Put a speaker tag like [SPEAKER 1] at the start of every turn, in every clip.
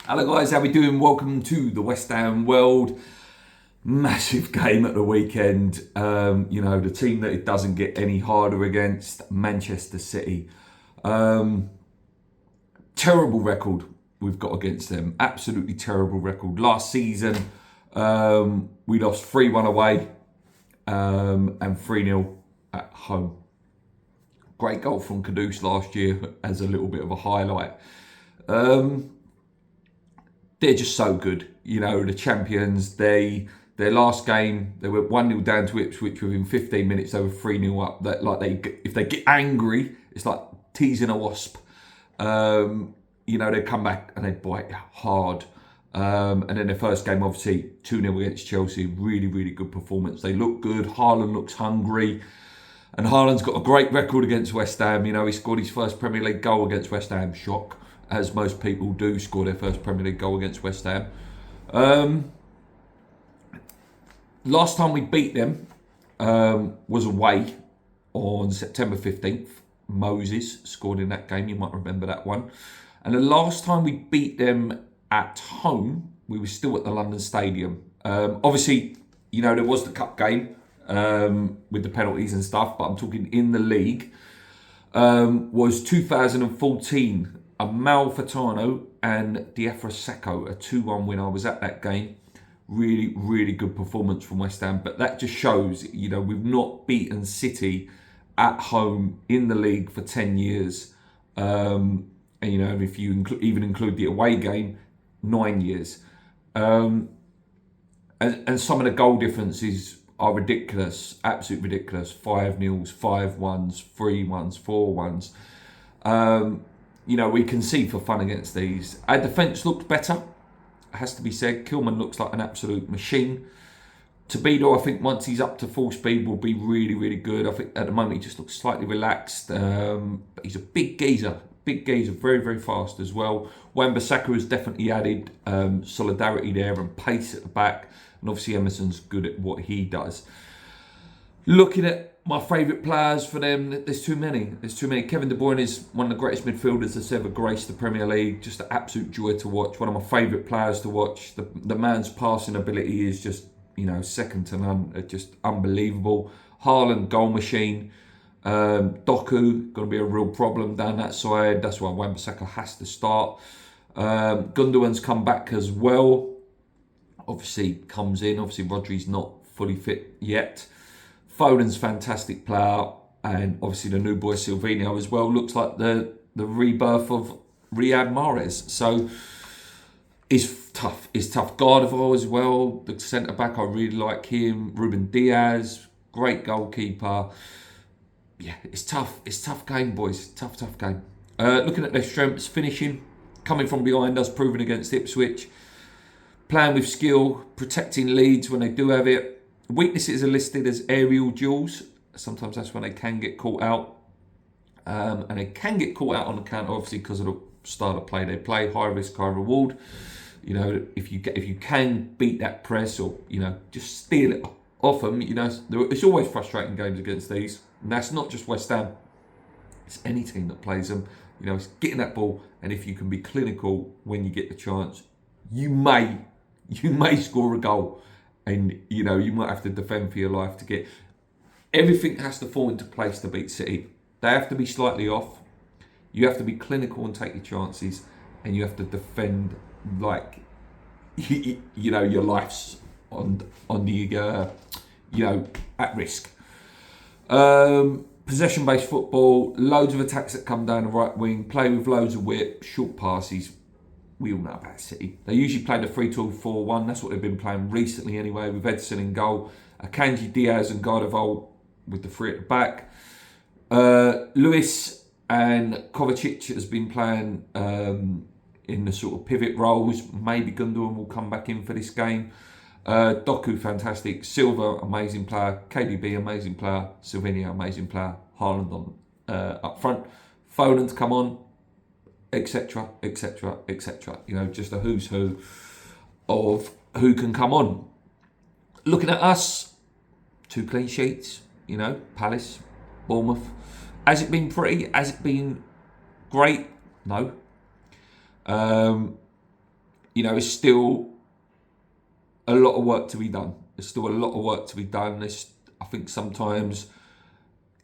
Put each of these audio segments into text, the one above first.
[SPEAKER 1] Hello guys, how we doing? Welcome to the West Ham world. Massive game at the weekend. The team that it doesn't get any harder against, Manchester City. Terrible record we've got against them. Absolutely terrible record. Last season, we lost 3-1 away and 3-0 at home. Great goal from Kudus last year as a little bit of a highlight. They're just so good. The champions, their last game, they were 1-0 down to Ipswich within 15 minutes, they were 3-0 up. If they get angry, it's like teasing a wasp. They come back and they bite hard. And then their first game, obviously, 2-0 against Chelsea. Really, really good performance. They look good. Haaland looks hungry. And Haaland's got a great record against West Ham. He scored his first Premier League goal against West Ham. Shock. As most people do score their first Premier League goal against West Ham. Last time we beat them was away on September 15th. Moses scored in that game, you might remember that one. And the last time we beat them at home, we were still at the London Stadium. Obviously, there was the cup game with the penalties and stuff, but I'm talking in the league. Was 2014. Amalfitano and Diafra Sacco, a 2-1 win. I was at that game. Really, really good performance from West Ham. But that just shows, we've not beaten City at home in the league for 10 years. And, if you even include the away game, 9 years. And some of the goal differences are ridiculous. Absolutely ridiculous. 5-0s, 5-1s, 3-1s, 4-1s. We can see for fun against these. Our defence looked better, has to be said. Kilman looks like an absolute machine. Tabido, I think once he's up to full speed, will be really, really good. I think at the moment he just looks slightly relaxed. But he's a big geezer, very, very fast as well. Wan-Bissaka has definitely added solidarity there and pace at the back. And obviously Emerson's good at what he does. Looking at my favourite players for them, there's too many. Kevin De Bruyne is one of the greatest midfielders that's ever graced the Premier League. Just an absolute joy to watch. One of my favourite players to watch. The man's passing ability is just, second to none. Just unbelievable. Haaland, goal machine. Doku, going to be a real problem down that side. That's why Wan-Bissaka has to start. Gundogan's come back as well. Obviously comes in. Obviously Rodri's not fully fit yet. Foden's fantastic player, and obviously the new boy Silvinho as well looks like the rebirth of Riyad Mahrez. So it's tough. Gardevoir as well, the centre back, I really like him. Ruben Diaz, great goalkeeper. Yeah, it's tough. It's a tough game, boys. Tough game. Looking at their strengths, finishing, coming from behind us, proving against Ipswich, playing with skill, protecting leads when they do have it. Weaknesses are listed as aerial duels. Sometimes that's when they can get caught out. And they can get caught out on the counter, obviously, because of the style of play they play. High risk, high reward. If you can beat that press or, just steal it off them, it's always frustrating games against these. And that's not just West Ham. It's any team that plays them. It's getting that ball. And if you can be clinical when you get the chance, you may score a goal. And, you might have to defend for your life to get... Everything has to fall into place to beat City. They have to be slightly off. You have to be clinical and take your chances. And you have to defend like, your life's on the, at risk. Possession-based football. Loads of attacks that come down the right wing. Play with loads of whip. Short passes. We all know about City. They usually play the 3-2-4-1. That's what they've been playing recently anyway, with Edson in goal. Akanji, Diaz and Gardevoir with the three at the back. Lewis and Kovacic has been playing in the sort of pivot roles. Maybe Gundogan will come back in for this game. Doku, fantastic. Silva, amazing player. KDB, amazing player. Silvinho, amazing player. Haaland on up front. Foden to come on. Etc. Just a who's who of who can come on. Looking at us, 2 clean sheets. Palace, Bournemouth. Has it been pretty? Has it been great? No. it's still a lot of work to be done. There's still a lot of work to be done. I think sometimes,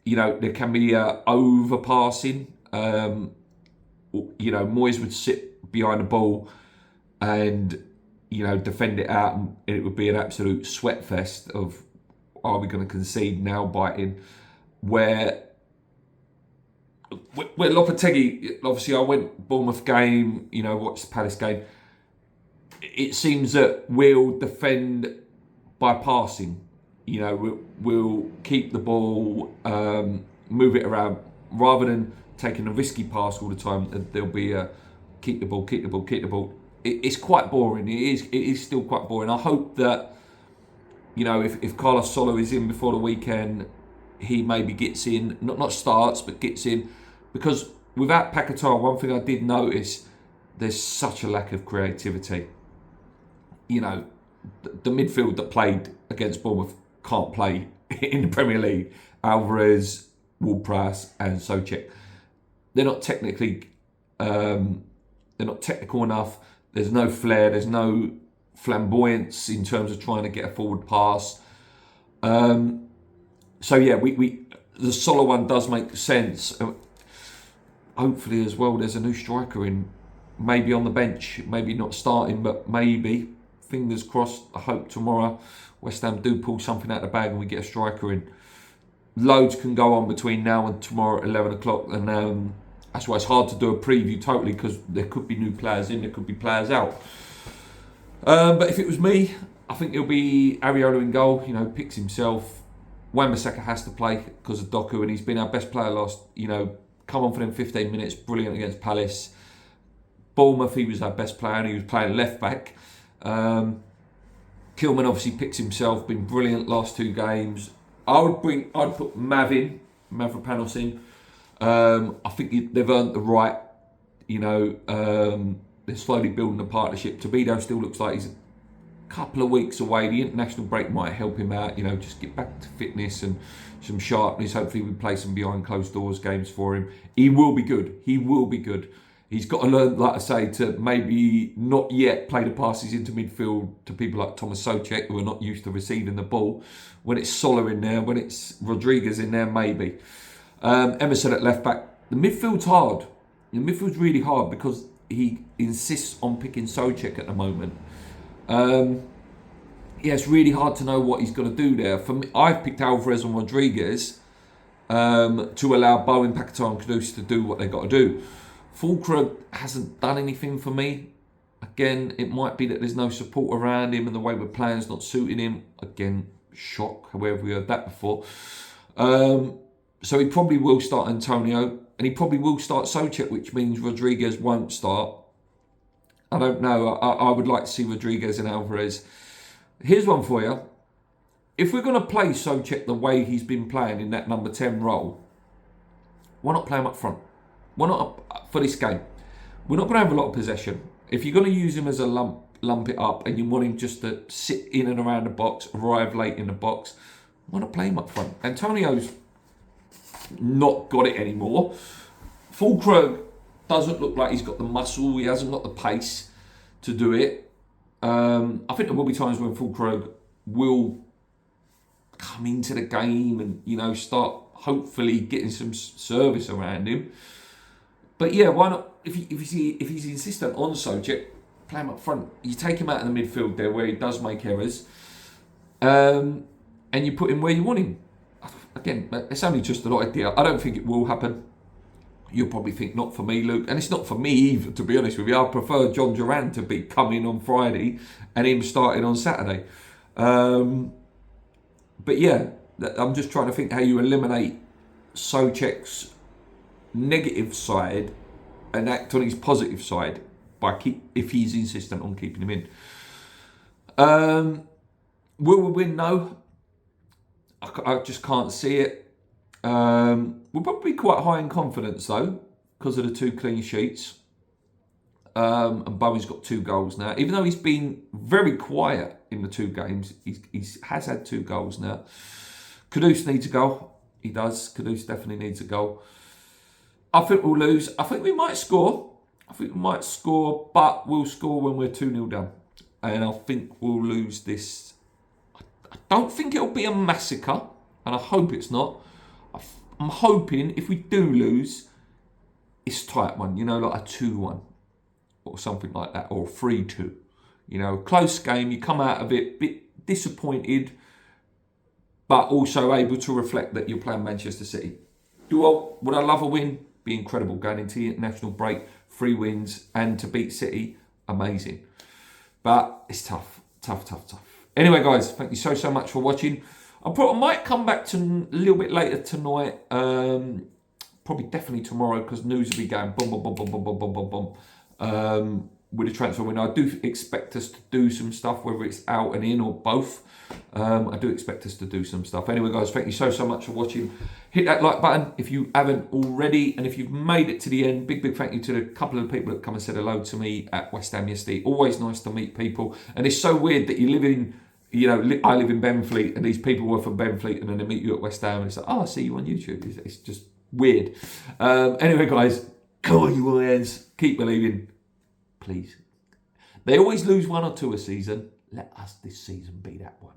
[SPEAKER 1] there can be overpassing. Moyes would sit behind the ball and, defend it out, and it would be an absolute sweat fest of, are we going to concede now, biting, where Lopetegui, obviously I went Bournemouth game, watched the Palace game. It seems that we'll defend by passing. We'll keep the ball, move it around, rather than taking a risky pass all the time. There'll be a keep the ball. It's quite boring. It is still quite boring. I hope that, if Carlos Solo is in before the weekend, he maybe gets in, not starts, but gets in. Because without Paquetá, one thing I did notice, there's such a lack of creativity. The midfield that played against Bournemouth can't play in the Premier League. Alvarez, Ward-Prowse and Souček. They're not technical enough. There's no flair, there's no flamboyance in terms of trying to get a forward pass. The Solo one does make sense. Hopefully as well, there's a new striker in, maybe on the bench, maybe not starting, but maybe. Fingers crossed. I hope tomorrow West Ham do pull something out of the bag and we get a striker in. Loads can go on between now and tomorrow at 11 o'clock, and that's why it's hard to do a preview totally, because there could be new players in, there could be players out. But if it was me, I think it'll be Areola in goal. Picks himself. Wan-Bissaka has to play because of Doku, and he's been our best player last. Come on for them 15 minutes, brilliant against Palace. Bournemouth, he was our best player, and he was playing left back. Kilman obviously picks himself, been brilliant last two games. I'd put Mavropanos in. I think they've earned the right. They're slowly building a partnership. Tobido still looks like he's a couple of weeks away. The international break might help him out. Just get back to fitness and some sharpness. Hopefully we play some behind closed doors games for him. He will be good. He's got to learn, like I say, to maybe not yet play the passes into midfield to people like Thomas Souček, who are not used to receiving the ball. When it's Sola in there, when it's Rodriguez in there, maybe. Emerson at left back. The midfield's hard. The midfield's really hard because he insists on picking Souček at the moment. It's really hard to know what he's going to do there. For me, I've picked Alvarez and Rodriguez to allow Bowen, Paquetá and Kudus to do what they've got to do. Fulkrug hasn't done anything for me. Again, it might be that there's no support around him and the way we're playing is not suiting him. Again, shock, however we heard that before. So he probably will start Antonio, and he probably will start Souček, which means Rodriguez won't start. I don't know. I would like to see Rodriguez and Alvarez. Here's one for you. If we're going to play Souček the way he's been playing in that number 10 role, why not play him up front? Why not for this game? We're not going to have a lot of possession. If you're going to use him as a lump it up and you want him just to sit in and around the box, arrive late in the box, why not play him up front? Antonio's not got it anymore. Fulkrug doesn't look like he's got the muscle. He hasn't got the pace to do it. I think there will be times when Fulkrug will come into the game and start hopefully getting some service around him. But yeah, why not? If he's insistent on Souček, play him up front. You take him out in the midfield there where he does make errors, and you put him where you want him. Again, it's only just an idea. I don't think it will happen. You'll probably think not for me, Luke, and it's not for me either. To be honest with you, I prefer John Duran to be coming on Friday and him starting on Saturday. But yeah, I'm just trying to think how you eliminate Souček's negative side and act on his positive side if he's insistent on keeping him in. Will we win? No. I just can't see it. We'll probably be quite high in confidence though, because of the 2 clean sheets. And Bowen's got 2 goals now. Even though he's been very quiet in the 2 games, he has had 2 goals now. Kudus needs a goal. He does. Kudus definitely needs a goal. I think we'll lose. I think we might score. I think we might score, but we'll score when we're 2-0 down. And I think we'll lose this. I don't think it'll be a massacre, and I hope it's not. I'm hoping if we do lose, it's a tight one, like a 2-1 or something like that, or 3-2. Close game, you come out of it a bit disappointed, but also able to reflect that you're playing Manchester City. Would I love a win? Be incredible. Going into the international break, 3 wins, and to beat City, amazing. But it's tough. Anyway, guys, thank you so much for watching. I might come back to a little bit later tonight. Probably definitely tomorrow, because news will be going boom, boom, boom, boom, boom, boom, boom, boom, boom. With the transfer window, I do expect us to do some stuff, whether it's out and in or both. I do expect us to do some stuff. Anyway, guys, thank you so much for watching. Hit that like button if you haven't already, and if you've made it to the end, big thank you to the couple of people that come and said hello to me at West Ham yesterday. Always nice to meet people, and it's so weird that you live in, I live in Benfleet, and these people were from Benfleet, and then they meet you at West Ham, and it's like, oh, I see you on YouTube. It's just weird. Anyway, guys, come on, you Irons, keep believing. Please. They always lose 1 or 2 a season. Let us this season be that one.